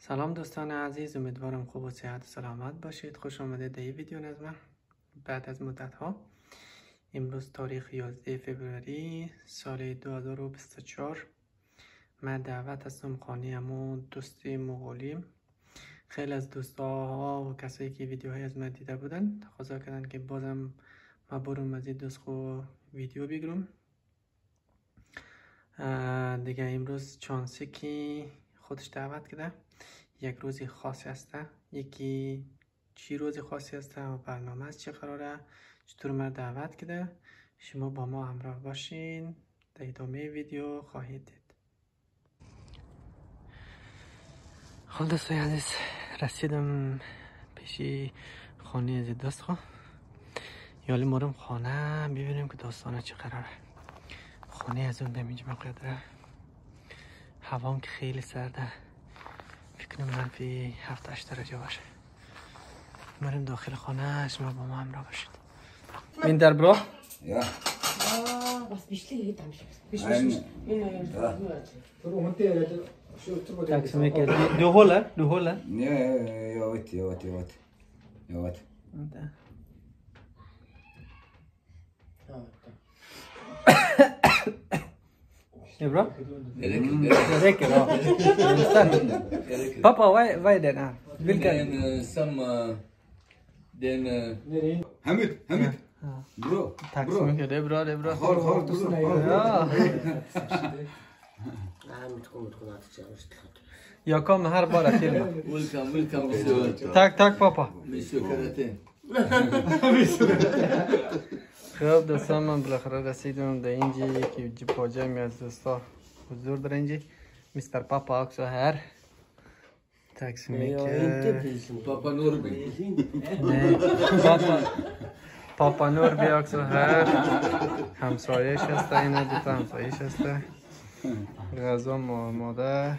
سلام دوستان عزیز، امیدوارم خوب و صحت و سلامت باشید. خوش آمدید در این ویدیو نظمه. بعد از مدت ها امروز تاریخ 11 فوریه سال 2024 من دعوت هستم خانه امو دوست مغولیم. خیلی از دوستا و کسایی که ویدیوهای از من دیده بودن تقاضا کردن که بازم ما برم از این دوست خو ویدیو بگیرم. دیگه امروز چانسی که خودش دعوت کرده، یک روزی خاصی هسته. یکی چی روزی خاصی هسته و برنامه از چه قراره، چطور ما دعوت کرده. شما با ما همراه باشین، در ادامه ویدیو خواهید دید. خب دوستای عزیز، رسیدم پیشی خانه از دوست خو. یالی مارم خانه ببینیم که داستانه چه قراره. خانه از اون دمیج موقع داره، هوام که خیلی سرده، فکر کنم منفی 7-8 درجه باشه. مریم داخل خانه، شما با ما همراه باشید. این در برا؟ Ja. Was beschlägt dann? Tack så mycket. Du håller? Du håller? Ja, jag vet. Vänta. Det är bra? Det räcker. Det räcker bra. Pappa, vad är den här? Det Vilka? är en samma... Det är en... Hamid. Bra. Tack så mycket. Det är bra, det är bra. Har Ja. Jag kommer här bara filma. Welcome. Tack pappa. Monsieur Karate. خب دوستان، من بالاخره رسیدم در اینجا که با جمعی از دوستا حضور در اینجا. Mr. Pappa också här. Tack så mycket. Pappa Norby. Nej, pappa Norby också här. همسایش هسته، اینا دوتا همسایش هسته. غذا مادر.